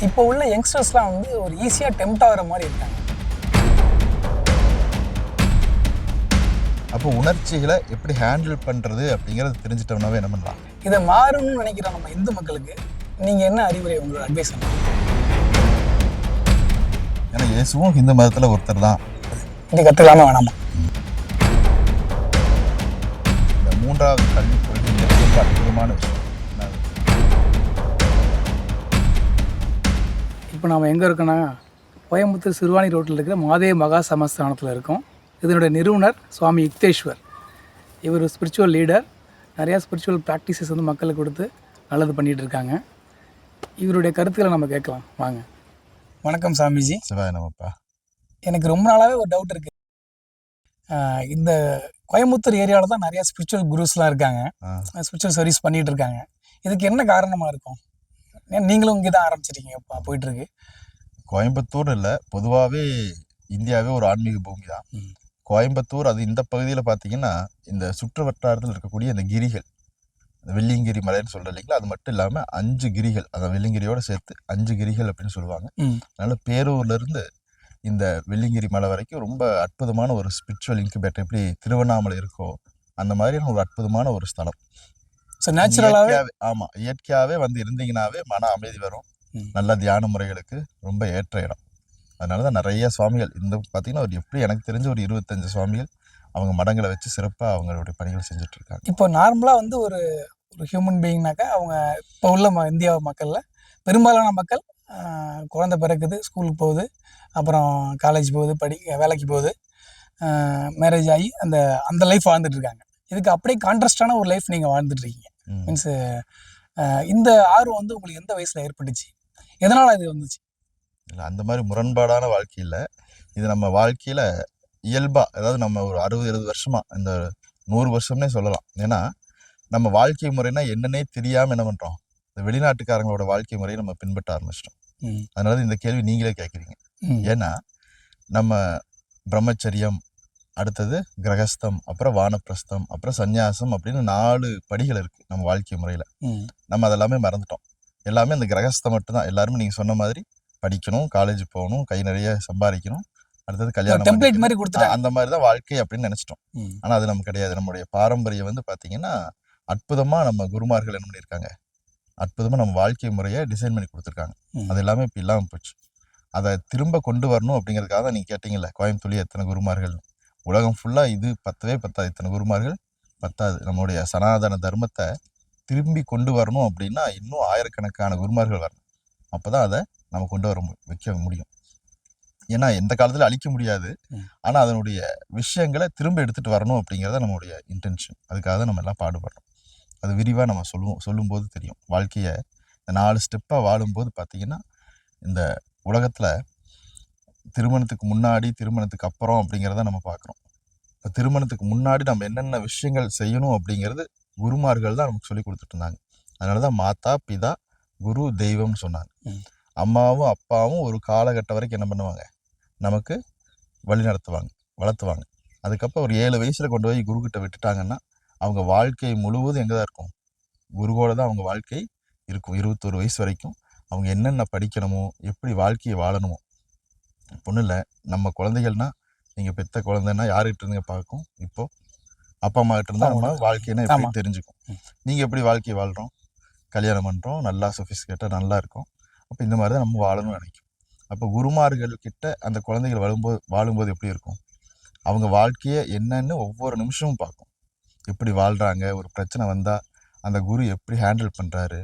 இப்போ உள்ள யங்ஸ்டர்ஸ்லாம் வந்து ஒரு ஈஸியாக டெம்ப்ட் ஆகிற மாதிரி இருக்காங்க. அப்போ உணர்ச்சிகளை எப்படி ஹேண்டில் பண்ணுறது அப்படிங்கிறது தெரிஞ்சிட்டோம்னாவே என்ன பண்ணலாம். இதை மாறணும்னு நினைக்கிற நம்ம இந்து மக்களுக்கு நீங்கள் என்ன அறிவுரை, உங்களோட அட்வைஸ்? ஏன்னா இயேசுவும் இந்து மதத்தில் ஒருத்தர் தான். இது கற்றுக்கலாமா வேணாமா? இந்த மூன்றாவது கல்விக் கொள்கை ரொம்ப அற்புதமான விஷயம். இப்போ நாம் எங்கே இருக்கோன்னா, கோயம்புத்தூர் சிறுவாணி ரோட்டில் இருக்கிற மாதேவ் மகா சமஸ்தானத்தில் இருக்கோம். இதனுடைய நிறுவனர் சுவாமி யுக்தேஸ்வர். இவர் ஸ்பிரிச்சுவல் லீடர். நிறையா ஸ்பிரிச்சுவல் ப்ராக்டிசஸ் வந்து மக்களுக்கு கொடுத்து நல்லது பண்ணிகிட்டு இருக்காங்க. இவருடைய கருத்துக்களை நம்ம கேட்கலாம் வாங்க. வணக்கம் சாமிஜி. சிவாய நமப்பா. எனக்கு ரொம்ப நாளாகவே ஒரு டவுட் இருக்குது. இந்த கோயம்புத்தூர் ஏரியாவில் தான் நிறையா ஸ்பிரிச்சுவல் குருஸ்லாம் இருக்காங்க, ஸ்பிரிச்சுவல் சர்வீஸ் பண்ணிகிட்டு இருக்காங்க. இதுக்கு என்ன காரணமாக இருக்கும்? நீங்களும் இங்கே தான் ஆரம்பிச்சிருக்கீங்க, இப்போ போயிட்டுருக்கு. கோயம்புத்தூர் இல்லை, பொதுவாகவே இந்தியாவே ஒரு ஆன்மீக பூமி தான். கோயம்புத்தூர் அது இந்த பகுதியில் பார்த்தீங்கன்னா இந்த சுற்று வட்டாரத்தில் இருக்கக்கூடிய இந்த கிரிகள், வெள்ளியங்கிரி மலைன்னு சொல்கிற இல்லைங்களா, அது மட்டும் இல்லாமல் 5 கிரிகள், அந்த வெள்ளியங்கிரியோடு சேர்த்து 5 கிரிகள் அப்படின்னு சொல்லுவாங்க. அதனால பேரூர்லேருந்து இந்த வெள்ளியங்கிரி மலை வரைக்கும் ரொம்ப அற்புதமான ஒரு ஸ்பிரிச்சுவல் இன்குபேட்டர். எப்படி திருவண்ணாமலை இருக்கோ அந்த மாதிரியான ஒரு அற்புதமான ஒரு ஸ்தலம். நேச்சுரலாகவே ஆமாம், இயற்கையாகவே வந்து இருந்தீங்கன்னாவே மன அமைதி வரும். நல்ல தியான முறைகளுக்கு ரொம்ப ஏற்ற இடம். அதனால தான் நிறைய சுவாமிகள் இந்த பார்த்தீங்கன்னா ஒரு எப்படி எனக்கு தெரிஞ்ச ஒரு 25 சுவாமிகள் அவங்க மடங்களை வச்சு சிறப்பாக அவங்களுடைய பணிகள் செஞ்சுட்ருக்காங்க. இப்போ நார்மலாக வந்து ஒரு ஹியூமன் பீயிங்னாக்கா அவங்க இப்போ உள்ள இந்தியா மக்களில் பெரும்பாலான மக்கள் குழந்தை பிறக்குது, ஸ்கூலுக்கு போகுது, அப்புறம் காலேஜ் போகுது, வேலைக்கு போகுது, மேரேஜ் ஆகி அந்த லைஃப் வாழ்ந்துட்டுருக்காங்க. இதுக்கு அப்படியே கான்ட்ராஸ்டான ஒரு லைஃப் நீங்கள் வாழ்ந்துட்டுருக்கீங்க. மீன்ஸ் இந்த ஆர்வம் வந்து உங்களுக்கு எந்த வயசில் ஏற்பட்டுச்சு? எதனால் இது வந்துச்சு? இல்லை, அந்த மாதிரி முரண்பாடான வாழ்க்கையில் இது நம்ம வாழ்க்கையில் இயல்பாக, அதாவது நம்ம ஒரு 60-70 வருஷமாக, இந்த 100 வருஷம்னே சொல்லலாம். ஏன்னா நம்ம வாழ்க்கை முறைனா என்னன்னே தெரியாமல் என்ன பண்ணுறோம், இந்த வெளிநாட்டுக்காரங்களோட வாழ்க்கை முறையை நம்ம பின்பற்ற ஆரம்பிச்சிட்டோம். அதனால இந்த கேள்வி நீங்களே கேட்குறீங்க. ஏன்னா நம்ம பிரம்மச்சரியம், அடுத்தது கிரகஸ்தம், அப்புறம் வானப்பிரஸ்தம், அப்புறம் சந்நியாசம் அப்படின்னு 4 படிகள் இருக்குது நம்ம வாழ்க்கை முறையில். நம்ம அதெல்லாமே மறந்துட்டோம். எல்லாமே அந்த கிரகஸ்தம் மட்டும்தான். எல்லாருமே நீங்கள் சொன்ன மாதிரி படிக்கணும், காலேஜ் போகணும், கை நிறைய சம்பாதிக்கணும், அடுத்தது கல்யாணம், அந்த மாதிரி தான் வாழ்க்கை அப்படின்னு நினச்சிட்டோம். ஆனால் அது நம்ம கிடையாது. நம்மளுடைய பாரம்பரியம் வந்து பார்த்தீங்கன்னா அற்புதமாக நம்ம குருமார்கள் என்ன பண்ணியிருக்காங்க, அற்புதமாக நம்ம வாழ்க்கை முறையை டிசைன் பண்ணி கொடுத்துருக்காங்க. அது எல்லாமே இப்போ இல்லாமல் போச்சு. அதை திரும்ப கொண்டு வரணும் அப்படிங்கிறதுக்காக தான் நீங்கள் கேட்டிங்கல்ல, கோயம்புத்தூர்லேயே எத்தனை குருமார்கள். உலகம் ஃபுல்லாக இது பத்தவே பத்தாது, இத்தனை குருமார்கள் பத்தாது. நம்மளுடைய சனாதன தர்மத்தை திரும்பி கொண்டு வரணும் அப்படின்னா இன்னும் ஆயிரக்கணக்கான குருமார்கள் வரணும். அப்போ தான் அதை நம்ம கொண்டு வைக்க முடியும். ஏன்னா எந்த காலத்தில் அழிக்க முடியாது, ஆனால் அதனுடைய விஷயங்களை திரும்ப எடுத்துகிட்டு வரணும் அப்படிங்கிறத நம்மளுடைய இன்டென்ஷன். அதுக்காக தான் நம்ம எல்லாம் பாடுபடுறோம். அது விரிவாக நம்ம சொல்லும்போது தெரியும். வாழ்க்கையை இந்த 4 ஸ்டெப்பாக வாழும்போது பார்த்திங்கன்னா இந்த உலகத்தில் திருமணத்துக்கு முன்னாடி, திருமணத்துக்கு அப்புறம் அப்படிங்கிறத நம்ம பார்க்குறோம். இப்போ திருமணத்துக்கு முன்னாடி நம்ம என்னென்ன விஷயங்கள் செய்யணும் அப்படிங்கிறது குருமார்கள் தான் நமக்கு சொல்லி கொடுத்துட்டு இருந்தாங்க. அதனால தான் மாதா பிதா குரு தெய்வம்னு சொன்னாங்க. அம்மாவும் அப்பாவும் ஒரு காலகட்டம் வரைக்கும் என்ன பண்ணுவாங்க, நமக்கு வழி நடத்துவாங்க, வளர்த்துவாங்க. அதுக்கப்புறம் ஒரு 7 வயசில் கொண்டு போய் குருக்கிட்ட விட்டுட்டாங்கன்னா அவங்க வாழ்க்கை முழுவதும் எங்கே தான் இருக்கும், குருவோட தான் அவங்க வாழ்க்கை இருக்கும். 21 வயசு வரைக்கும் அவங்க என்னென்ன படிக்கணுமோ, எப்படி வாழ்க்கையை வாழணுமோ. பொண்ணு இல்லை, நம்ம குழந்தைகள்னால் நீங்கள் பெற்ற குழந்தைன்னா யார்கிட்ட இருந்துங்க பார்க்கும், இப்போது அப்பா அம்மா கிட்ட இருந்தால் நம்ம வாழ்க்கைன்னா எப்படி தெரிஞ்சுக்கும். நீங்கள் எப்படி வாழ்க்கையை வாழ்கிறோம், கல்யாணம் பண்ணுறோம், நல்லா சொஃபிஸ்கேட்டாக நல்லா இருக்கும். அப்போ இந்த மாதிரி தான் நம்ம வாழணும்னு நினைக்கும். அப்போ குருமார்கள்கிட்ட அந்த குழந்தைகள் வாழும்போது எப்படி இருக்கும், அவங்க வாழ்க்கையை என்னன்னு ஒவ்வொரு நிமிஷமும் பார்க்கும். எப்படி வாழ்கிறாங்க, ஒரு பிரச்சனை வந்தால் அந்த குரு எப்படி ஹேண்டில் பண்ணுறாரு,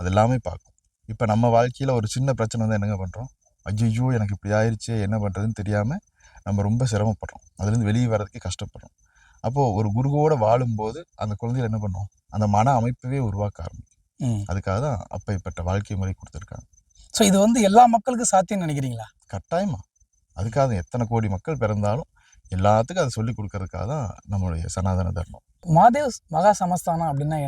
அது எல்லாமே பார்க்கும். இப்போ நம்ம வாழ்க்கையில் ஒரு சின்ன பிரச்சனை வந்தால் என்னங்க பண்ணுறோம், ஐயோ எனக்கு இப்படி ஆயிடுச்சு, என்ன பண்ணுறதுன்னு தெரியாமல் நம்ம ரொம்ப சிரமப்படுறோம், அதுலேருந்து வெளியே வர்றதுக்கே கஷ்டப்படுறோம். அப்போது ஒரு குருவோடு வாழும்போது அந்த குழந்தைகள் என்ன பண்ணும், அந்த மன அமைப்பவே உருவாக்க ஆரம்பிக்கும். அதுக்காக தான் அப்பேற்பட்ட வாழ்க்கை முறை கொடுத்துருக்காங்க. ஸோ இது வந்து எல்லா மக்களுக்கும் சாத்தியம்னு நினைக்கிறீங்களா? கட்டாயமா. அதுக்காக தான் எத்தனை கோடி மக்கள் பிறந்தாலும் எல்லாத்துக்கும் அதை சொல்லி கொடுக்கறதுக்காக தான் நம்மளுடைய சனாதன தர்மம். மாதேவ் மகா சமஸ்தானம் அப்படின்னா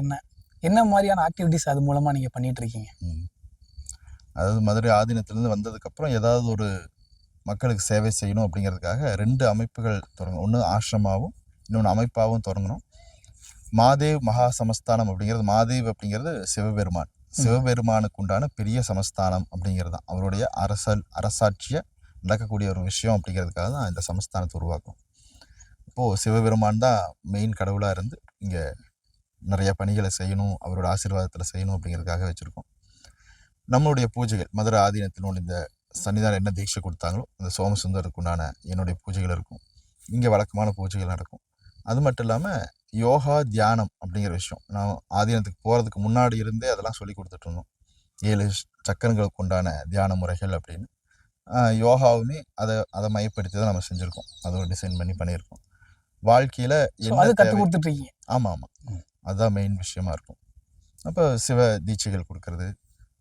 என்ன மாதிரியான ஆக்டிவிட்டிஸ் அது மூலமாக நீங்கள் பண்ணிகிட்ருக்கீங்க? அதாவது மதுரை ஆதீனத்திலேருந்து வந்ததுக்கப்புறம் ஏதாவது ஒரு மக்களுக்கு சேவை செய்யணும் அப்படிங்கிறதுக்காக 2 அமைப்புகள் தொடங்கணும். ஒன்று ஆசிரமாவும், இன்னொன்று அமைப்பாகவும் தொடங்கணும். மாதேவ் மகா சமஸ்தானம் அப்படிங்கிறது, மாதேவ் அப்படிங்கிறது சிவபெருமான், சிவபெருமானுக்கு உண்டான பெரிய சமஸ்தானம் அப்படிங்கிறது தான் அவருடைய அரசாட்சியை நடக்கக்கூடிய ஒரு விஷயம் அப்படிங்கிறதுக்காக தான் இந்த சமஸ்தானத்தை உருவாக்கும். இப்போது சிவபெருமான் தான் மெயின் கடவுளாக இருந்து இங்கே நிறைய பணிகளை செய்யணும், அவரோட ஆசீர்வாதத்தில் செய்யணும் அப்படிங்கிறதுக்காக வச்சுருக்கோம். நம்மளுடைய பூஜைகள் மதுரை ஆதீனத்தில் இந்த சன்னிதானம் என்ன தீட்சை கொடுத்தாங்களோ அந்த சோமசுந்தருக்கு உண்டான என்னுடைய பூஜைகள் இருக்கும். இங்கே வழக்கமான பூஜைகள் நடக்கும். அது மட்டும் இல்லாமல் யோகா தியானம் அப்படிங்கிற விஷயம் நான் ஆதீனத்துக்கு போகிறதுக்கு முன்னாடி இருந்தே அதெல்லாம் சொல்லி கொடுத்துட்டு இருந்தோம். 7 சக்கரங்களுக்கு உண்டான தியான முறைகள் அப்படின்னு. யோகாவுமே அதை மையப்படுத்தி தான் நம்ம செஞ்சுருக்கோம். அதை ஒரு டிசைன் பண்ணியிருக்கோம். வாழ்க்கையில் என்ன கற்றுக் கொடுத்துட்ருக்கீங்க. ஆமாம், அதுதான் மெயின் விஷயமா இருக்கும். அப்போ சிவ தீட்சைகள் கொடுக்கறது,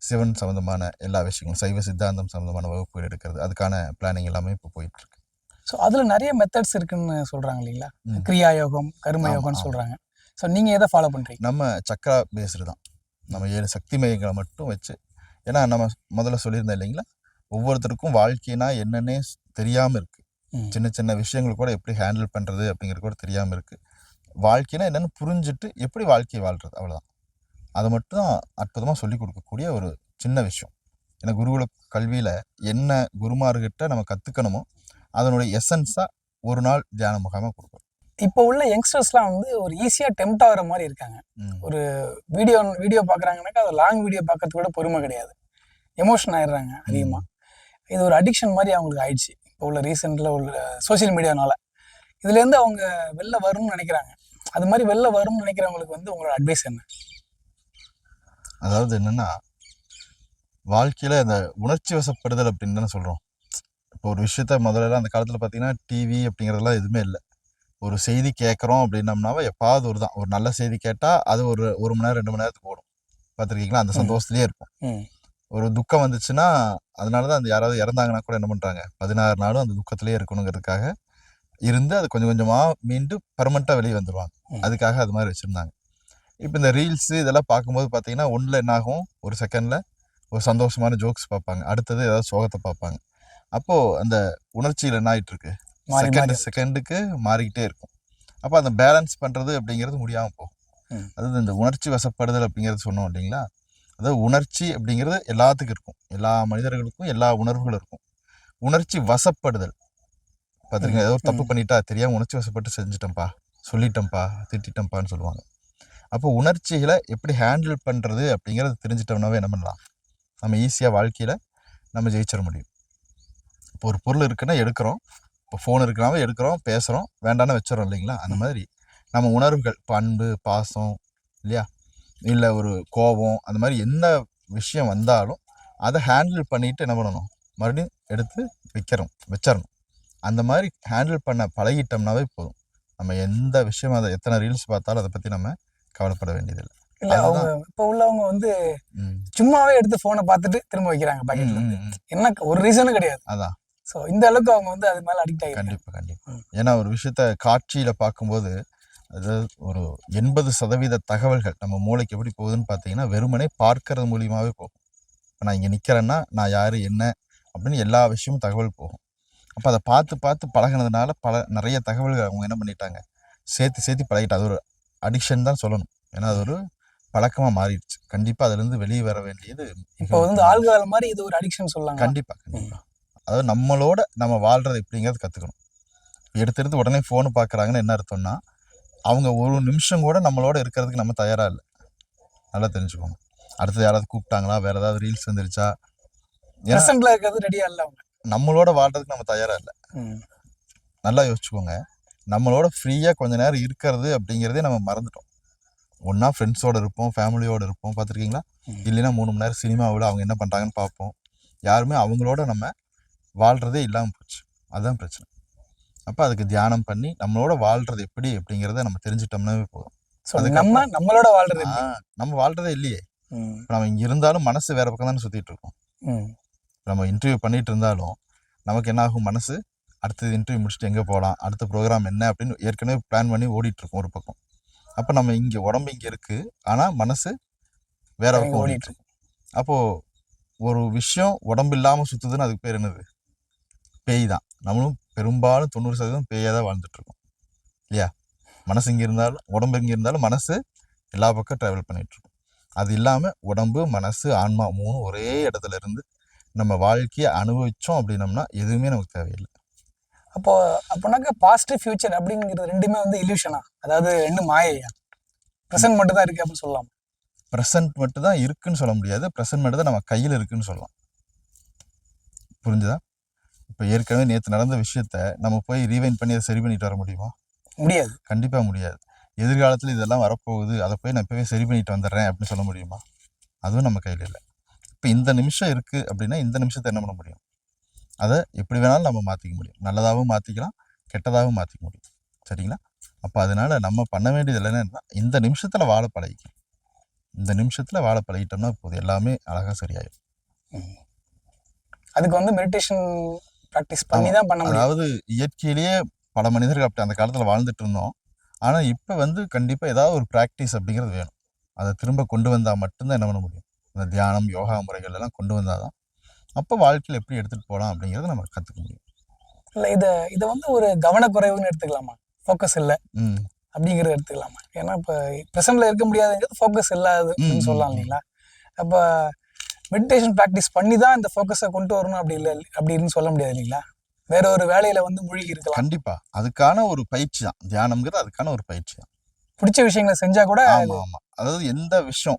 சிவன் சம்மந்தமான எல்லா விஷயங்களும், சைவ சித்தாந்தம் சம்மந்தமான வகுப்புகள் எடுக்கிறது, அதுக்கான பிளானிங் எல்லாமே இப்போ போயிட்டுருக்கு. ஸோ அதில் நிறைய மெத்தட்ஸ் இருக்குன்னு சொல்கிறாங்க இல்லைங்களா? கிரியா யோகம், கர்ம யோகம்னு சொல்கிறாங்க. ஸோ நீங்கள் எதை ஃபாலோ பண்ணுறீங்க? நம்ம சக்கரா பேஸ்டு தான். நம்ம 7 சக்தி மையங்களை மட்டும் வச்சு, ஏன்னா நம்ம முதல்ல சொல்லியிருந்தோம் இல்லைங்களா, ஒவ்வொருத்தருக்கும் வாழ்க்கைனா என்னன்னே தெரியாமல் இருக்குது. சின்ன சின்ன விஷயங்கள் கூட எப்படி ஹேண்டில் பண்ணுறது அப்படிங்கிறது கூட தெரியாமல் இருக்குது. வாழ்க்கைனா என்னென்னு புரிஞ்சுட்டு எப்படி வாழ்க்கையை வாழ்கிறது, அவ்வளோதான். அதை மட்டும் தான் அற்புதமாக சொல்லி கொடுக்கக்கூடிய ஒரு சின்ன விஷயம். ஏன்னா குருகுல கல்வியில் என்ன குருமார்கிட்ட நம்ம கற்றுக்கணுமோ அதனுடைய எசன்ஸாக ஒரு நாள் தியான முகாமாக கொடுக்கும். இப்போ உள்ள யங்ஸ்டர்ஸ்லாம் வந்து ஒரு ஈஸியாக டெம்ட் ஆகிற மாதிரி இருக்காங்க. ஒரு வீடியோ பார்க்குறாங்கனாக்கா அது லாங் வீடியோ பார்க்கறதுக்கு கூட பொறுமை கிடையாது, எமோஷன் ஆயிடுறாங்க அதிகமாக. இது ஒரு அடிக்ஷன் மாதிரி அவங்களுக்கு ஆயிடுச்சு இப்போ உள்ள ரீசெண்டில் உள்ள சோசியல் மீடியானால. இதுலேருந்து அவங்க வெளில வரணும்னு நினைக்கிறாங்க. அது மாதிரி வெளில வரணும்னு நினைக்கிறவங்களுக்கு வந்து உங்களோட அட்வைஸ் என்ன? அதாவது என்னென்னா, வாழ்க்கையில் இந்த உணர்ச்சி வசப்படுதல் அப்படின்னு தானே சொல்கிறோம். இப்போ ஒரு விஷயத்த முதல்ல அந்த காலத்தில் பார்த்தீங்கன்னா டிவி அப்படிங்கிறதெல்லாம் எதுவுமே இல்லை. ஒரு செய்தி கேட்குறோம் அப்படின்னம்னாவே எப்பாவது ஒரு நல்ல செய்தி கேட்டால் அது ஒரு மணி நேரம் 2 மணி நேரத்துக்கு ஓடும். பார்த்துருக்கீங்களா? அந்த சந்தோஷத்துலேயே இருக்கும். ஒரு துக்கம் வந்துச்சுன்னா அதனால தான் அந்த யாராவது இறந்தாங்கன்னா கூட என்ன பண்ணுறாங்க, 16 நாளும் அந்த துக்கத்திலே இருக்கணுங்கிறதுக்காக இருந்து அது கொஞ்சம் கொஞ்சமாக மீண்டும் பர்மனெண்ட்டாக வெளியே வந்துடுவாங்க. அதுக்காக அது மாதிரி வச்சுருந்தாங்க. இப்போ இந்த ரீல்ஸு இதெல்லாம் பார்க்கும்போது பார்த்தீங்கன்னா ஒன்றில் என்னாகும், ஒரு செகண்டில் ஒரு சந்தோஷமான ஜோக்ஸ் பார்ப்பாங்க, அடுத்தது ஏதாவது சோகத்தை பார்ப்பாங்க. அப்போது அந்த உணர்ச்சியில் என்ன ஆகிட்டுருக்கு, செகண்டுக்கு மாறிக்கிட்டே இருக்கும். அப்போ அந்த பேலன்ஸ் பண்ணுறது அப்படிங்கிறது முடியாமல் போகும். அதாவது இந்த உணர்ச்சி வசப்படுதல் அப்படிங்கிறது சொன்னோம் இல்லைங்களா, அதாவது உணர்ச்சி அப்படிங்கிறது எல்லாத்துக்கும் இருக்கும், எல்லா மனிதர்களுக்கும் எல்லா உணர்வுகளும் இருக்கும். உணர்ச்சி வசப்படுதல் பார்த்துருக்கீங்க, ஏதோ தப்பு பண்ணிட்டா தெரியாமல் உணர்ச்சி வசப்பட்டு செஞ்சிட்டேன்ப்பா, சொல்லிட்டேன்ப்பா, திட்டம்ப்பான்னு சொல்லுவாங்க. அப்போ உணர்ச்சிகளை எப்படி ஹேண்டில் பண்ணுறது அப்படிங்கிறது தெரிஞ்சிட்டோம்னாவே என்ன பண்ணலாம், நம்ம ஈஸியாக வாழ்க்கையில் நம்ம ஜெயிச்சிட முடியும். இப்போ ஒரு பொருள் இருக்குன்னா எடுக்கிறோம், இப்போ ஃபோன் இருக்கிறாவே எடுக்கிறோம், பேசுகிறோம், வேண்டான்னு வச்சிடறோம் இல்லைங்களா? அந்த மாதிரி நம்ம உணர்வுகள், இப்போ அன்பு, பாசம் இல்லையா, இல்லை ஒரு கோபம், அந்த மாதிரி எந்த விஷயம் வந்தாலும் அதை ஹேண்டில் பண்ணிட்டு என்ன பண்ணணும், மறுபடியும் எடுத்து வச்சிடணும். அந்த மாதிரி ஹேண்டில் பண்ண பழகிட்டோம்னாவே போதும். நம்ம எந்த விஷயம், அதை எத்தனை ரீல்ஸ் பார்த்தாலும் அதை பற்றி நம்ம கவலைப்பட வேண்டியதில்லை. இல்லை அவங்க இப்போ உள்ளவங்க வந்து சும்மாவே எடுத்து ஃபோனை பார்த்துட்டு திரும்ப வைக்கிறாங்க பாக்கெட்ல. என்ன ஒரு ரீசனும் கிடையாது. அதான். ஸோ இந்த அளவுக்கு அவங்க வந்து அது மேலே அடிக்ட் ஆகி. கண்டிப்பாக. ஏன்னா ஒரு விஷயத்த காட்சியில் பார்க்கும்போது அதாவது ஒரு 80% தகவல்கள் நம்ம மூளைக்கு எப்படி போகுதுன்னு பார்த்தீங்கன்னா வெறுமனே பார்க்கறது மூலியமாகவே போகும். இப்போ நான் இங்கே நிற்கிறேன்னா நான் யார் என்ன அப்படின்னு எல்லா விஷயமும் தகவல் போகும். அப்போ அதை பார்த்து பழகினதுனால நிறைய தகவல்கள் அவங்க என்ன பண்ணிட்டாங்க, சேர்த்து பழகிட்டு. அது ஒரு அடிக்ஷன் தான் சொல்லணும். ஏன்னா அது ஒரு பழக்கமாக மாறிடுச்சு. கண்டிப்பாக அதுலேருந்து வெளியே வர வேண்டியது இப்போ வந்து ஆள்கால மாதிரி இது ஒரு அடிக்ஷன் சொல்லலாம். கண்டிப்பாக. அதாவது நம்மளோட நம்ம வாழ்றது எப்படிங்கிறது கற்றுக்கணும். எடுத்து உடனே ஃபோனு பார்க்குறாங்கன்னு என்ன அர்த்தம்னா, அவங்க ஒரு நிமிஷம் கூட நம்மளோட இருக்கிறதுக்கு நம்ம தயாராக இல்லை. நல்லா தெரிஞ்சுக்கோங்க. அடுத்தது யாராவது கூப்பிட்டாங்களா, வேறு ஏதாவது ரீல்ஸ் வந்துருச்சா, இருக்கிறது ரெடியாக இல்லை. அவங்க நம்மளோட வாழ்றதுக்கு நம்ம தயாராக இல்லை. நல்லா யோசிச்சுக்கோங்க. நம்மளோட ஃப்ரீயாக கொஞ்ச நேரம் இருக்கிறது அப்படிங்கிறதே நம்ம மறந்துட்டோம். ஒன்றா ஃப்ரெண்ட்ஸோடு இருப்போம், ஃபேமிலியோடு இருப்போம், பார்த்துருக்கீங்களா? இல்லைன்னா 3 மணி நேரம் சினிமாவில் அவங்க என்ன பண்ணுறாங்கன்னு பார்ப்போம். யாருமே அவங்களோட நம்ம வாழ்கிறதே இல்லாமல் போச்சு. அதுதான் பிரச்சனை. அப்போ அதுக்கு தியானம் பண்ணி நம்மளோட வாழ்கிறது எப்படி அப்படிங்கிறத நம்ம தெரிஞ்சுட்டோம்னாவே போதும். நம்மளோட வாழ்றது நம்ம வாழ்கிறதே இல்லையே. நம்ம இங்கே இருந்தாலும் மனசு வேறு பக்கம் தானே சுற்றிட்டு இருக்கோம். நம்ம இன்டர்வியூ பண்ணிட்டு இருந்தாலும் நமக்கு என்ன ஆகும், மனசு அடுத்தது இன்டர்வியூ முடிச்சுட்டு எங்கே போகலாம், அடுத்த ப்ரோக்ராம் என்ன அப்படின்னு ஏற்கனவே பிளான் பண்ணி ஓடிட்டுருக்கோம் ஒரு பக்கம். அப்போ நம்ம இங்கே உடம்பு இங்கே இருக்குது, ஆனால் மனசு வேற பக்கம் ஓடிட்டுருக்கும். அப்போது ஒரு விஷயம் உடம்பு இல்லாமல் சுற்றுதுன்னு அதுக்கு பேர் என்னது, பேய் தான். நம்மளும் பெரும்பாலும் 90% பேயாக தான் வாழ்ந்துட்டுருக்கோம் இல்லையா? மனசு இங்கே இருந்தாலும் உடம்பு இங்கே இருந்தாலும் மனசு எல்லா பக்கம் ட்ராவல் பண்ணிகிட்ருக்கோம். அது இல்லாமல் உடம்பு மனசு ஆன்மா 3 ஒரே இடத்துல இருந்து நம்ம வாழ்க்கையை அனுபவிச்சோம் அப்படின்னம்னா எதுவுமே நமக்கு தேவையில்லை. அப்போனாக்க பாஸ்ட் ஃபியூச்சர் அப்படிங்கிறது ரெண்டுமே வந்து இல்யூஷனா, அதாவது ரெண்டு மாயையா, ப்ரெசன்ட் மட்டும் தான் இருக்கு அப்படின்னு சொல்லலாம். ப்ரெசன்ட் மட்டும் தான் இருக்குன்னு சொல்ல முடியாது, ப்ரெசன்ட் மட்டும் தான் நம்ம கையில் இருக்குன்னு சொல்லலாம். புரிஞ்சுதா? இப்போ ஏற்கனவே நேற்று நடந்த விஷயத்த நம்ம போய் ரீவைண்ட் பண்ணி அதை சரி பண்ணிட்டு வர முடியுமா? முடியாது. கண்டிப்பாக முடியாது. எதிர்காலத்தில் இதெல்லாம் வரப்போகுது, அதை போய் நான் இப்போவே சரி பண்ணிட்டு வந்துடுறேன் அப்படின்னு சொல்ல முடியுமா? அதுவும் நம்ம கையில் இல்லை. இப்போ இந்த நிமிஷம் இருக்குது அப்படின்னா இந்த நிமிஷத்தை என்ன பண்ண முடியும்? அதை எப்படி வேணாலும் நம்ம மாற்றிக்க முடியும். நல்லதாகவும் மாற்றிக்கலாம், கெட்டதாகவும் மாற்றிக்க முடியும். சரிங்களா? அப்போ அதனால நம்ம பண்ண வேண்டியது என்னன்னா இந்த நிமிஷத்தில் வாழ பழகிக்கணும். இந்த நிமிஷத்தில் வாழ பழகிட்டோம்னா போதும், எல்லாமே அழகாக சரியாயிடும். அதுக்கு வந்து மெடிடேஷன் ப்ராக்டிஸ் பண்ணி தான் பண்ண முடியும். அதாவது இயற்கையிலேயே பல மனிதர்கள் அப்படி அந்த காலத்தில் வாழ்ந்துட்டு இருந்தோம். ஆனால் இப்போ வந்து கண்டிப்பாக ஏதாவது ஒரு ப்ராக்டிஸ் அப்படிங்கிறது வேணும். அதை திரும்ப கொண்டு வந்தால் மட்டும்தான் என்ன பண்ண முடியும். அந்த தியானம் யோகா முறைகள் எல்லாம் கொண்டு வந்தால் தான் அப்போ வாழ்க்கையில் எப்படி எடுத்துகிட்டு போகலாம் அப்படிங்கிறத நம்ம கற்றுக்க முடியும். இல்லை இதை வந்து ஒரு கவனக்குறைவுன்னு எடுத்துக்கலாமா? ஃபோக்கஸ் இல்லை அப்படிங்கிறத எடுத்துக்கலாமா? ஏன்னா இப்போ ப்ரெசென்ட்ல இருக்க முடியாதுங்கிறது ஃபோக்கஸ் இல்லாதுன்னு சொல்லலாம் இல்லைங்களா? அப்போ மெடிடேஷன் ப்ராக்டிஸ் பண்ணி தான் இந்த ஃபோக்கஸை கொண்டு வரணும் அப்படி இல்லை அப்படின்னு சொல்ல முடியாது இல்லைங்களா? வேற ஒரு வேலையில வந்து மூழ்கி இருக்கலாம். கண்டிப்பா அதுக்கான ஒரு பயிற்சி தான் தியானம்ங்கிறது, அதுக்கான ஒரு பயிற்சி தான். பிடிச்ச விஷயங்களை செஞ்சா கூட ஆமா ஆமா, அதாவது எந்த விஷயம்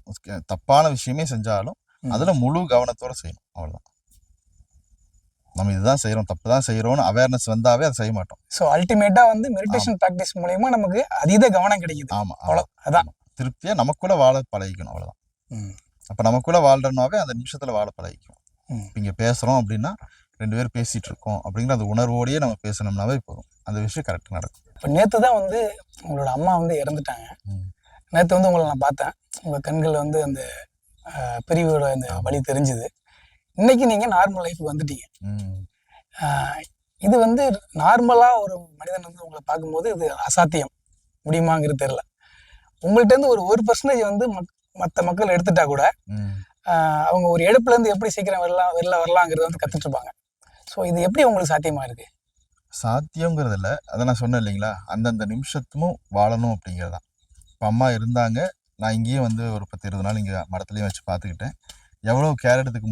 தப்பான விஷயமே செஞ்சாலும் அதுல முழு கவனத்தோட செய்யணும், அவ்வளவுதான். நம்ம இதுதான் செய்யறோம், தப்பு தான் செய்யறோம்னு அவேர்னஸ் வந்தாவே அதை செய்ய மாட்டோம். ஸோ அல்டிமேட்டா வந்து மெடிடேஷன் ப்ராக்டிஸ் மூலமா நமக்கு அதீத கவனம் கிடைக்குது. ஆமா அதான் திருப்தியா நமக்குள்ள வாழ பழகிக்கணும், அவ்வளவுதான். அப்ப நமக்குள்ள வாழ்றனாவே அந்த நிமிஷத்துல வாழ பழகிக்கணும். இங்க பேசுறோம் அப்படின்னா 2 பேர் பேசிட்டு இருக்கோம் அப்படிங்கிற அந்த உணர்வோடயே நம்ம பேசணும்னாவே போதும், அந்த விஷயம் கரெக்டாக நடக்கும். இப்போ நேற்று தான் வந்து உங்களோட அம்மா வந்து இறந்துட்டாங்க. நேற்று வந்து உங்களை நான் பார்த்தேன், உங்கள் கண்கள் வந்து அந்த பிரிவோட அந்த வழி தெரிஞ்சுது. இன்னைக்கு நீங்கள் நார்மல் லைஃபுக்கு வந்துட்டீங்க. இது வந்து நார்மலாக ஒரு மனிதன் வந்து உங்களை பார்க்கும்போது இது அசாத்தியம், முடியுமாங்கிறது தெரியல. உங்கள்கிட்ட ஒரு 1% வந்து மற்ற மக்கள் எடுத்துட்டா கூட அவங்க ஒரு எடுப்புலேருந்து எப்படி சீக்கிரம் வெளில வரலாங்கிறது வந்து கற்றுட்டு இருப்பாங்க. ஸோ இது எப்படி உங்களுக்கு சாத்தியமா இருக்கு? சாத்தியங்கிறது இல்லை, அதை நான் சொன்னேன் இல்லைங்களா, அந்தந்த நிமிஷத்தும் வாழணும் அப்படிங்கிறதான். இப்போ அம்மா இருந்தாங்க, நான் இங்கேயும் வந்து ஒரு 10-20 நாள் இங்கே மடத்துலேயும் வச்சு பார்த்துக்கிட்டேன். எவ்வளோ கேர் எடுத்துக்க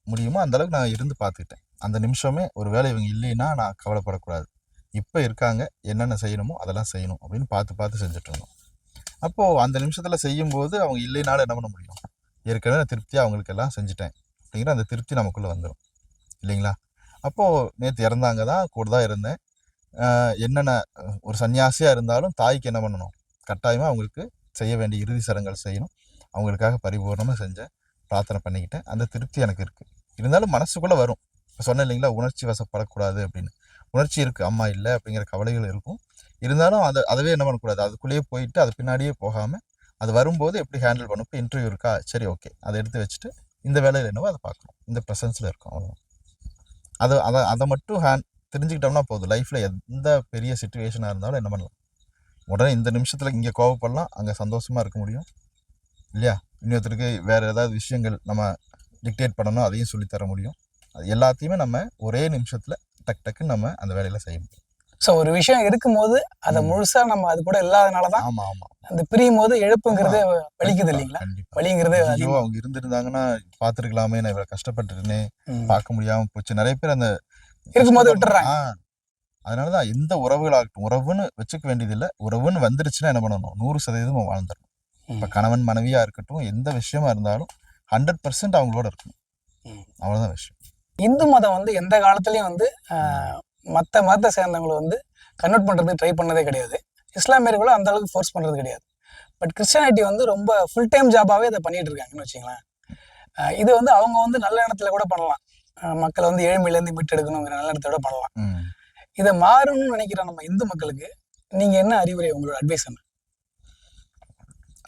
முடியுமோ அந்தளவுக்கு நான் இருந்து பார்த்துக்கிட்டேன். அந்த நிமிஷமே ஒரு வேளை இவங்க இல்லைன்னா நான் கவலைப்படக்கூடாது, இப்போ இருக்காங்க, என்னென்ன செய்யணுமோ அதெல்லாம் செய்யணும் அப்படின்னு பார்த்து செஞ்சுட்டு இருந்தோம். அப்போது அந்த நிமிஷத்தில் செய்யும்போது அவங்க இல்லைனாலும் என்ன பண்ண முடியும், ஏற்கனவே நான் திருப்தியாக அவங்களுக்கு எல்லாம் செஞ்சுட்டேன் அப்படிங்கிற அந்த திருப்தி நமக்குள்ளே வந்துடும் இல்லைங்களா. அப்போது நேற்று இறந்தாங்க தான், கூட தான் இருந்தேன். என்னென்ன ஒரு சன்னியாசியாக இருந்தாலும் தாய்க்கு என்ன பண்ணணும், கட்டாயமாக அவங்களுக்கு செய்ய வேண்டிய இறுதி சடங்குகள் செய்யணும். அவங்களுக்காக பரிபூர்ணமாக செஞ்சேன், பிரார்த்தனை பண்ணிக்கிட்டேன். அந்த திருப்தி எனக்கு இருக்குது. இருந்தாலும் மனசுக்குள்ளே வரும். இப்போ சொன்னேன் இல்லைங்களா, உணர்ச்சி வசப்படக்கூடாது அப்படின்னு. உணர்ச்சி இருக்குது, அம்மா இல்லை அப்படிங்கிற கவலைகள் இருக்கும். இருந்தாலும் அதவே என்ன பண்ணக்கூடாது, அதுக்குள்ளேயே போயிட்டு அது பின்னாடியே போகாமல் அது வரும்போது எப்படி ஹேண்டில் பண்ணும். இப்போ இன்டர்வியூ இருக்கா, சரி ஓகே, அதை எடுத்து வச்சுட்டு இந்த வேலையில் என்னவோ அதை பார்க்கணும், இந்த ப்ரெசன்ஸில் இருக்கும், அவ்வளோ. அதை மட்டும் தெரிஞ்சுக்கிட்டோம்னா போதும். லைஃப்பில் எந்த பெரிய சிச்சுவேஷனாக இருந்தாலும் என்ன பண்ணலாம், உடனே இந்த நிமிஷத்தில் இங்கே கோவப்படலாம், அங்கே சந்தோஷமாக இருக்க முடியும் இல்லையா. இன்னொருத்தருக்கு வேறு ஏதாவது விஷயங்கள் நம்ம டிக்டேட் பண்ணணும், அதையும் சொல்லித்தர முடியும். அது எல்லாத்தையுமே நம்ம ஒரே நிமிஷத்தில் டக்குன்னு நம்ம அந்த வேலையில் செய்ய முடியும். ஸோ ஒரு விஷயம் இருக்கும்போது அதை முழுசாக நம்ம அது கூட இல்லாதனால தான் அந்த பிரியும் போது எழுப்புங்கிறது வலிக்குது இல்லைங்களா. வலிங்கிறது ஐயோ அவங்க இருந்திருந்தாங்கன்னா பார்த்துருக்கலாமே, நான் இவ்வளோ கஷ்டப்பட்டுருன்னு பார்க்க முடியாமல் போச்சு. நிறைய பேர் அந்த இருக்கும்போது விட்டுறாங்க. அதனாலதான் எந்த உறவுகளாகட்டும், உறவுன்னு வச்சுக்க வேண்டியதில்லை, உறவுன்னு வந்துருச்சுன்னா என்ன பண்ணணும், 100% வாழ்ந்துடணும். இப்போ கணவன் மனைவியாக இருக்கட்டும், எந்த விஷயமா இருந்தாலும் 100% அவங்களோட இருக்கணும், அவ்வளோதான் விஷயம். இந்து மதம் வந்து எந்த காலத்துலேயும் வந்து மற்ற மதத்தை சேர்ந்தவங்களை வந்து கன்வெர்ட் பண்ணுறதுக்கு ட்ரை பண்ணதே கிடையாது. இஸ்லாமியர்களும் அந்த அளவுக்கு ஃபோர்ஸ் பண்ணுறது கிடையாது. பட் கிறிஸ்டியானிட்டி வந்து ரொம்ப ஃபுல் டைம் ஜாபாகவே அதை பண்ணிட்டு இருக்காங்கன்னு வச்சுங்களேன். இது வந்து அவங்க வந்து நல்ல இடத்துல கூட பண்ணலாம், மக்களை வந்து ஏழ்மையிலேருந்து மீட்டு எடுக்கணுங்கிற நல்ல இடத்தோட பண்ணலாம். இதை மாறணும்னு நினைக்கிற நம்ம இந்து மக்களுக்கு நீங்கள் என்ன அறிவுரை, உங்களோட அட்வைஸ் என்ன?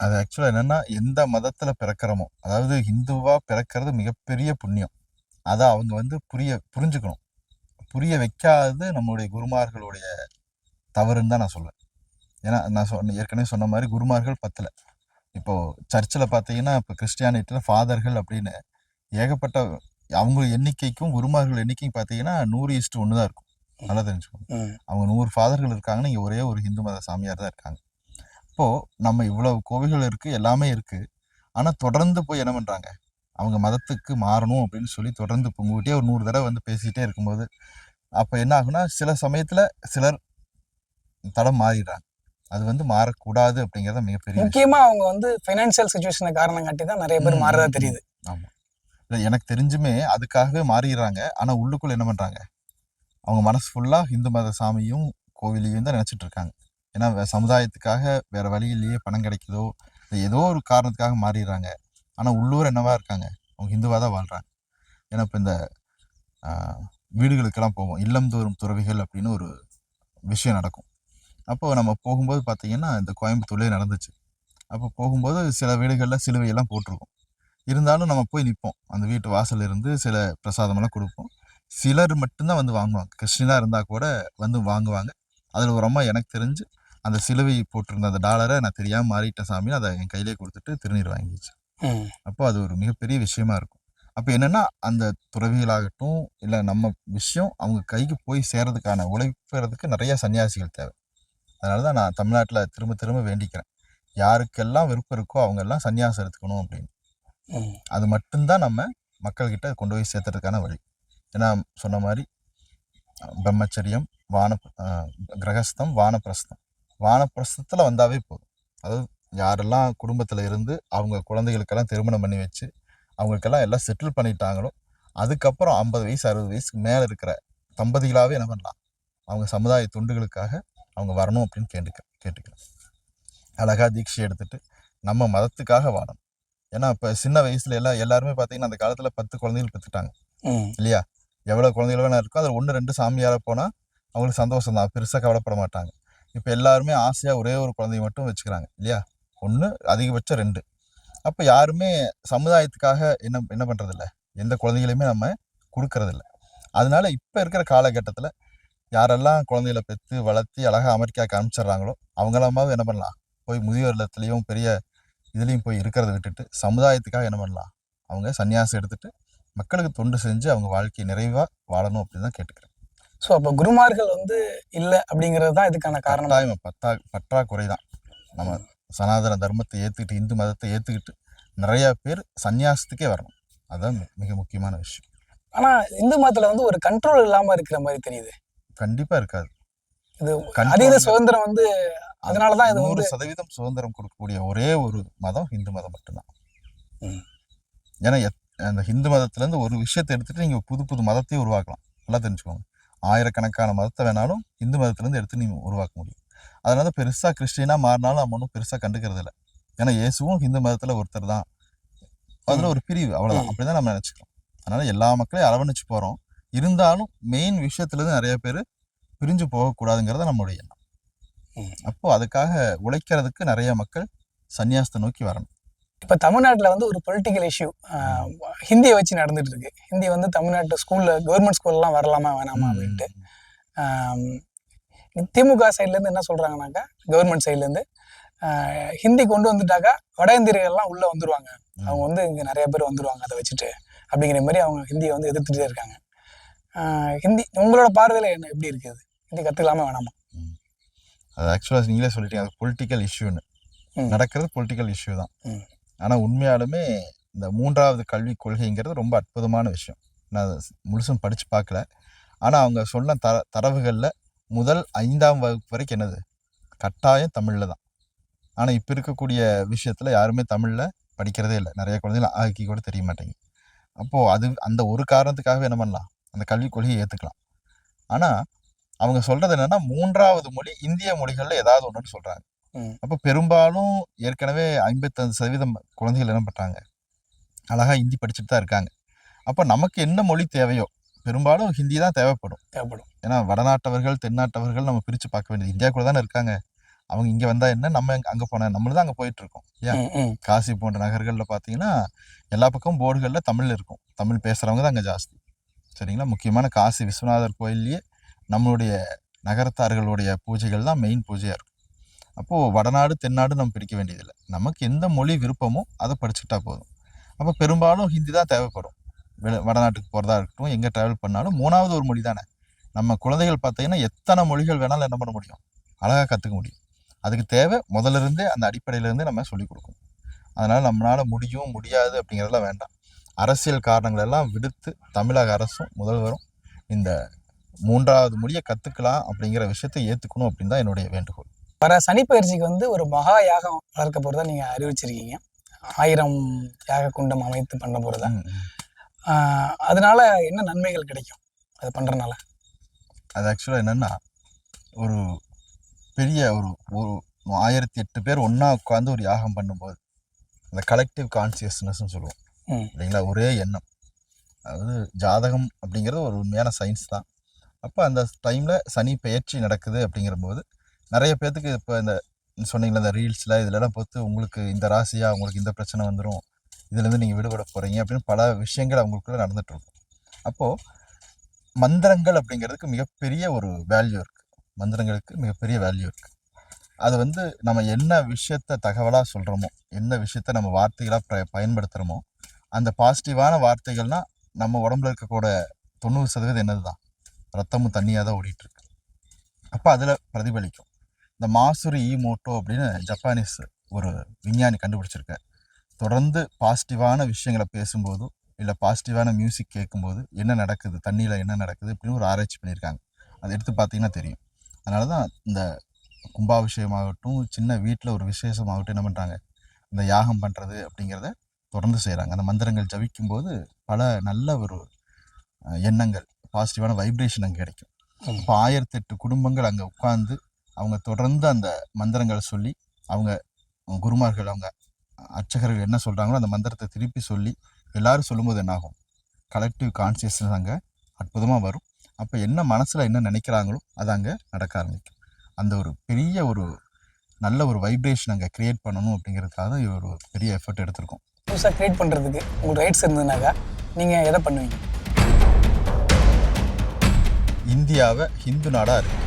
அது ஆக்சுவலாக என்னென்னா, எந்த மதத்தில் பிறக்கிறோமோ, அதாவது ஹிந்துவாக பிறக்கிறது மிகப்பெரிய புண்ணியம். அதை அவங்க வந்து புரிஞ்சுக்கணும். புரிய வைக்காதது நம்மளுடைய குருமார்களுடைய தவறுன்னு தான் நான் சொல்லுவேன். ஏன்னா நான் ஏற்கனவே சொன்ன மாதிரி குருமார்கள் பத்தலை. இப்போது சர்ச்சில் பார்த்தீங்கன்னா, இப்போ கிறிஸ்டியானிட்டியில் ஃபாதர்கள் அப்படின்னு ஏகப்பட்ட அவங்க எண்ணிக்கைக்கும் குருமார்கள் எண்ணிக்கையும் பார்த்தீங்கன்னா 100:1 தான் இருக்கும். நல்லா தெரிஞ்சுக்கணும். அவங்க 100 ஃபாதர்கள் இருக்காங்கன்னா இங்கே ஒரே ஒரு ஹிந்து மத சாமியார் தான் இருக்காங்க. இப்போது நம்ம இவ்வளவு கோவில்கள் இருக்குது, எல்லாமே இருக்குது. ஆனால் தொடர்ந்து போய் என்ன பண்ணுறாங்க, அவங்க மதத்துக்கு மாறணும் அப்படின்னு சொல்லி தொடர்ந்து பொங்குகிட்டே ஒரு 100 தடவை வந்து பேசிகிட்டே இருக்கும்போது அப்போ என்ன ஆகுனா சில சமயத்தில் சிலர் தடம் மாறிடுறாங்க. அது வந்து மாறக்கூடாது அப்படிங்கிறத மிகப்பெரிய முக்கியமா அவங்க வந்து ஃபைனான்சியல் சுச்சுவேஷனை காரணம் காட்டி தான் நிறைய பேர் மாறதா தெரியுது. ஆமாம், இல்லை எனக்கு தெரிஞ்சுமே அதுக்காகவே மாறிடுறாங்க. ஆனால் உள்ளுக்குள்ள என்ன பண்ணுறாங்க, அவங்க மனசு ஃபுல்லாக இந்து மத சாமியும் கோவிலையும் தான் நினச்சிட்டு இருக்காங்க. ஏன்னா சமுதாயத்துக்காக வேற வழியிலேயே பணம் கிடைக்குதோ ஏதோ ஒரு காரணத்துக்காக மாறிடுறாங்க. ஆனால் உள்ளூர் என்னவா இருக்காங்க, அவங்க ஹிந்துவாக தான் வாழ்கிறாங்க. ஏன்னா இப்போ இந்த வீடுகளுக்கெல்லாம் போவோம், இல்லந்தோறும் துறவிகள் அப்படின்னு ஒரு விஷயம் நடக்கும். அப்போது நம்ம போகும்போது பார்த்திங்கன்னா இந்த கோயம்புத்தூர்லேயே நடந்துச்சு. அப்போ போகும்போது சில வீடுகளில் சிலுவையெல்லாம் போட்டிருக்கோம். இருந்தாலும் நம்ம போய் நிற்போம், அந்த வீட்டு வாசல் இருந்து சில பிரசாதமெல்லாம் கொடுப்போம். சிலர் மட்டும்தான் வந்து வாங்குவாங்க, கிறிஸ்டினாக இருந்தால் கூட வந்து வாங்குவாங்க. அதில் ஒரு அம்மா எனக்கு தெரிஞ்சு அந்த சிலுவை போட்டிருந்த அந்த டாலரை நான் தெரியாமல் மாறிட்டேன் சாமி, அதை என் கையிலே கொடுத்துட்டு திருநீர் வாங்கிச்சு. அப்போ அது ஒரு மிகப்பெரிய விஷயமா இருக்கும். அப்போ என்னென்னா அந்த துறவிகளாகட்டும் இல்லை நம்ம விஷயம் அவங்க கைக்கு போய் சேர்றதுக்கான உழைப்புறதுக்கு நிறைய சன்னியாசிகள் தேவை. அதனால தான் நான் தமிழ்நாட்டில் திரும்ப திரும்ப வேண்டிக்கிறேன், யாருக்கெல்லாம் விருப்பம் இருக்கோ அவங்கெல்லாம் சன்னியாசம் எடுத்துக்கணும் அப்படின்னு. அது மட்டும்தான் நம்ம மக்கள்கிட்ட கொண்டு போய் சேர்த்துறதுக்கான வழி. ஏன்னா சொன்ன மாதிரி பிரம்மச்சரியம், கிரகஸ்தம், வானப்பிரஸ்தம். வானப்பிரஸ்தத்தில் வந்தாவே போதும். அதாவது யாரெல்லாம் குடும்பத்தில் இருந்து அவங்க குழந்தைகளுக்கெல்லாம் திருமணம் பண்ணி வச்சு அவங்களுக்கெல்லாம் எல்லாம் செட்டில் பண்ணிட்டாங்களோ அதுக்கப்புறம் 50 வயசு 60 வயசுக்கு மேலே இருக்கிற தம்பதிகளாகவே என்ன பண்ணலாம், அவங்க சமுதாய தொண்டுகளுக்காக அவங்க வரணும் அப்படின்னு கேட்டுக்கிறேன். அழகாக தீட்சை எடுத்துட்டு நம்ம மதத்துக்காக வாழணும். ஏன்னா இப்போ சின்ன வயசுல எல்லாருமே பார்த்தீங்கன்னா அந்த காலத்தில் 10 குழந்தைகள் பெற்றுட்டாங்க இல்லையா. எவ்வளோ குழந்தைகள் வேணா இருக்கோ அதில் 1 2 சாமியார போனால் அவங்களுக்கு சந்தோஷம் தான், பெருசாக கவலைப்பட மாட்டாங்க. இப்போ எல்லாருமே ஆசையாக ஒரே ஒரு குழந்தைய மட்டும் வச்சுக்கிறாங்க இல்லையா, 1 அதிகபட்சம் 2. அப்போ யாருமே சமுதாயத்துக்காக என்ன பண்ணுறதில்ல, எந்த குழந்தைகளையுமே நம்ம கொடுக்கறதில்ல. அதனால இப்போ இருக்கிற காலகட்டத்தில் யாரெல்லாம் குழந்தைகளை பெற்று வளர்த்தி அழகாக அமெரிக்காவுக்கு அனுப்பிச்சிட்றாங்களோ அவங்களாமாவது என்ன பண்ணலாம், போய் முதியோர் இல்லத்துலேயும் பெரிய இதுலேயும் போய் இருக்கிறத விட்டுட்டு சமுதாயத்துக்காக என்ன பண்ணலாம், அவங்க சன்னியாசம் எடுத்துட்டு மக்களுக்கு தொண்டு செஞ்சு அவங்க வாழ்க்கையை நிறைவாக வாழணும் அப்படின்னு தான் கேட்டுக்கிறேன். ஸோ அப்போ குருமார்கள் வந்து இல்லை அப்படிங்கிறது தான் இதுக்கான காரணம். பற்றாக்குறை தான். நம்ம சனாதன தர்மத்தை ஏற்றுக்கிட்டு இந்து மதத்தை ஏற்றுக்கிட்டு நிறையா பேர் சன்னியாசத்துக்கே வரணும், அதுதான் மிக முக்கியமான விஷயம். ஆனால் இந்து மதத்தில் வந்து ஒரு கண்ட்ரோல் இல்லாமல் இருக்கிற மாதிரி தெரியுது. கண்டிப்பாக இருக்காது. இது அதீத சுதந்திரம் வந்து அதனால தான் இது 100% சுதந்திரம் கொடுக்கக்கூடிய ஒரே ஒரு மதம் இந்து மதம் மட்டும்தான். ஏன்னா அந்த ஹிந்து மதத்துலேருந்து ஒரு விஷயத்தை எடுத்துகிட்டு நீங்கள் புது புது மதத்தையும் உருவாக்கலாம். நல்லா தெரிஞ்சுக்கோங்க, ஆயிரக்கணக்கான மதத்தை வேணாலும் இந்து மதத்துலேருந்து எடுத்து நீங்கள் உருவாக்க முடியும். அதனால பெருசாக கிறிஸ்டினாக மாறினாலும் நம்ம ஒன்றும் பெருசாக கண்டுக்கிறது இல்லை. ஏன்னா இயேசுவும் ஹிந்து மதத்தில் ஒருத்தர் தான், அதில் ஒரு பிரிவு அவ்வளோதான், அப்படி தான் நம்ம நினச்சிக்கிறோம். அதனால் எல்லா மக்களையும் அரவணைச்சு போகிறோம். இருந்தாலும் மெயின் விஷயத்துலேருந்து நிறைய பேர் பிரிஞ்சு போகக்கூடாதுங்கிறத நம்மளுடைய எண்ணம். அப்போது அதுக்காக உழைக்கிறதுக்கு நிறைய மக்கள் சன்னியாசத்தை நோக்கி வரணும். இப்போ தமிழ்நாட்டில் வந்து ஒரு பொலிட்டிக்கல் இஷ்யூ ஹிந்தியை வச்சு நடந்துட்டு இருக்கு. ஹிந்தி வந்து தமிழ்நாட்டு ஸ்கூலில் கவர்மெண்ட் ஸ்கூல்லாம் வரலாமா வேணாமா அப்படின்ட்டு திமுக சைட்லேருந்து என்ன சொல்கிறாங்கனாக்கா, கவர்மெண்ட் சைட்லேருந்து ஹிந்தி கொண்டு வந்துட்டாக்கா வட இந்தியர்கள்லாம் உள்ளே வந்துடுவாங்க, அவங்க வந்து இங்கே நிறைய பேர் வந்துடுவாங்க அதை வச்சுட்டு அப்படிங்கிற மாதிரி அவங்க ஹிந்தியை வந்து எதிர்த்துட்டே இருக்காங்க. ஹிந்தி உங்களோட பார்வையில் என்ன எப்படி இருக்குது, ஹிந்தி கற்றுக்கலாமா வேணாமா? அது ஆக்சுவலாக நீங்களே சொல்லிட்டீங்க, அது பொலிட்டிக்கல் இஷ்யூன்னு நடக்கிறது, பொலிட்டிக்கல் இஷ்யூ தான். ஆனால் உண்மையாலுமே இந்த 3வது கல்விக் கொள்கைங்கிறது ரொம்ப அற்புதமான விஷயம். நான் முழுசும் படித்து பார்க்கல, ஆனால் அவங்க சொன்ன தரவுகளில் முதல் 5ஆம் வகுப்பு வரைக்கும் என்னது கட்டாயம் தமிழில் தான். ஆனால் இப்போ இருக்கக்கூடிய விஷயத்தில் யாருமே தமிழில் படிக்கிறதே இல்லை. நிறைய குழந்தைகள் ஆக்கி கூட தெரிய மாட்டேங்குது. அப்போது அந்த ஒரு காரணத்துக்காகவே என்ன பண்ணலாம், அந்த கல்விக் கொள்கையை ஏற்றுக்கலாம். ஆனால் அவங்க சொல்கிறது என்னென்னா 3வது மொழி இந்திய மொழிகளில் ஏதாவது ஒன்றுன்னு சொல்கிறாங்க. அப்போ பெரும்பாலும் ஏற்கனவே 55% குழந்தைகள் என்ன பண்ணுறாங்க, அழகாக ஹிந்தி படிச்சுட்டு தான் இருக்காங்க. அப்போ நமக்கு என்ன மொழி தேவையோ பெரும்பாலும் ஹிந்தி தான் தேவைப்படும். ஏன்னா வடநாட்டவர்கள் தென்னாட்டவர்கள் நம்ம பிரித்து பார்க்க வேண்டியது இந்தியாவுக்குள்ள தானே இருக்காங்க. அவங்க இங்கே வந்தால் என்ன, நம்ம அங்கே போனால் நம்மளும் தான் அங்கே போயிட்டுருக்கோம். ஏன் காசி போன்ற நகர்களில் பார்த்தீங்கன்னா எல்லா பக்கமும் போர்டுகளில் தமிழ் இருக்கும், தமிழ் பேசுகிறவங்க தான் அங்கே ஜாஸ்தி. சரிங்களா. முக்கியமான காசி விஸ்வநாதர் கோயில்லையே நம்மளுடைய நகரத்தார்களுடைய பூஜைகள் தான் மெயின் பூஜையாக இருக்கும். அப்போது வடநாடு தென்னாடு நம்ம பிடிக்க வேண்டியதில்லை, நமக்கு எந்த மொழி விருப்பமோ அதை படிச்சுக்கிட்டா போதும். அப்போ பெரும்பாலும் ஹிந்தி தான் தேவைப்படும். வடநாட்டுக்கு போகிறதா இருக்கட்டும், எங்கே ட்ராவல் பண்ணாலும் 3வது ஒரு மொழி தானே. நம்ம குழந்தைகள் பார்த்தீங்கன்னா எத்தனை மொழிகள் வேணாலும் என்ன பண்ண முடியும், அழகாக கற்றுக்க முடியும். அதுக்கு தேவை முதல்ல இருந்தே அந்த அடிப்படையிலேருந்தே நம்ம சொல்லிக் கொடுக்கணும். அதனால் நம்மளால் முடியும் முடியாது அப்படிங்கிறதெல்லாம் வேண்டாம். அரசியல் காரணங்கள் எல்லாம் விடுத்து தமிழக அரசும் முதல்வரும் இந்த 3வது மொழியை கற்றுக்கலாம் அப்படிங்கிற விஷயத்தை ஏற்றுக்கணும் அப்படின்னு தான் என்னுடைய வேண்டுகோள். வர சனிப்பயிற்சிக்கு வந்து ஒரு மகா யாகம் வளர்க்க போகிறதா நீங்கள் அறிவிச்சிருக்கீங்க. 1000 யாக குண்டம் அமைத்து பண்ண போகிறதா. அதனால என்ன நன்மைகள் கிடைக்கும் அது பண்ணுறனால? அது ஆக்சுவலாக என்னென்னா, ஒரு பெரிய ஒரு 1008 பேர் ஒன்றா உட்காந்து ஒரு யாகம் பண்ணும்போது அந்த கலெக்டிவ் கான்சியஸ்னஸ்ன்னு சொல்லுவோம் இல்லைங்களா, ஒரே எண்ணம். அதாவது ஜாதகம் அப்படிங்கிறது ஒரு உண்மையான சயின்ஸ் தான். அப்போ அந்த டைமில் சனி பெயர்ச்சி நடக்குது அப்படிங்கிறபோது நிறைய பேர்த்துக்கு இப்போ இந்த சொன்னீங்களா இந்த ரீல்ஸில் இதிலெல்லாம் பார்த்து உங்களுக்கு இந்த ராசியாக உங்களுக்கு இந்த பிரச்சனை வந்துடும், இதுலேருந்து நீங்கள் விடுபட போகிறீங்க அப்படின்னு பல விஷயங்கள் அவங்களுக்குள்ள நடந்துகிட்ருக்கும். அப்போது மந்திரங்கள் அப்படிங்கிறதுக்கு மிகப்பெரிய ஒரு வேல்யூ இருக்குது. மந்திரங்களுக்கு மிகப்பெரிய வேல்யூ இருக்குது. அது வந்து நம்ம என்ன விஷயத்த தகவலாக சொல்கிறோமோ, என்ன விஷயத்த நம்ம வார்த்தைகளாக பயன்படுத்துகிறோமோ, அந்த பாசிட்டிவான வார்த்தைகள்னால் நம்ம உடம்புல இருக்கக்கூட 90% என்னது தான், ரத்தமும் தண்ணியாக தான் ஓடிட்டுருக்கு. அப்போ அதில் பிரதிபலிக்கும். இந்த மாசுரி ஈமோட்டோ அப்படின்னு ஜப்பானீஸ் ஒரு விஞ்ஞானி கண்டுபிடிச்சிருக்கார். தொடர்ந்து பாசிட்டிவான விஷயங்களை பேசும்போது இல்லை பாசிட்டிவான மியூசிக் கேட்கும்போது என்ன நடக்குது, தண்ணியில் என்ன நடக்குது அப்படின்னு ஒரு ஆராய்ச்சி பண்ணியிருக்காங்க. அதை எடுத்து பார்த்தீங்கன்னா தெரியும். அதனால தான் இந்த கும்பாபிஷேகமாகட்டும், சின்ன வீட்டில் ஒரு விசேஷமாகட்டும் என்ன பண்ணுறாங்க, இந்த யாகம் பண்ணுறது அப்படிங்கிறத தொடர்ந்து செய்கிறாங்க. அந்த மந்திரங்கள் ஜபிக்கும்போது பல நல்ல ஒரு எண்ணங்கள், பாசிட்டிவான வைப்ரேஷன் அங்கே கிடைக்கும். இப்போ 1008 குடும்பங்கள் அங்கே உட்காந்து அவங்க தொடர்ந்து அந்த மந்திரங்களை சொல்லி அவங்க குருமார்கள் அவங்க அர்ச்சகர்கள் என்ன சொல்கிறாங்களோ அந்த மந்திரத்தை திருப்பி சொல்லி எல்லாரும் சொல்லும்போது என்னாகும், கலெக்டிவ் கான்சியஸ்னஸ் அங்கே அற்புதமாக வரும். அப்போ என்ன மனசில் என்ன நினைக்கிறாங்களோ அது அங்கே நடக்க ஆரம்பிக்கும். அந்த ஒரு பெரிய ஒரு நல்ல ஒரு வைப்ரேஷன் அங்கே க்ரியேட் பண்ணணும் அப்படிங்கிறதுக்காக தான் ஒரு பெரிய எஃபர்ட் எடுத்திருக்கோம். புதுசாக க்ரியேட் பண்ணுறதுக்கு உங்களுக்கு ரைட்ஸ் இருந்ததுனாக்கா நீங்கள் எதை பண்ணுவீங்க? இந்தியாவை ஹிந்து நாடாக இருக்குது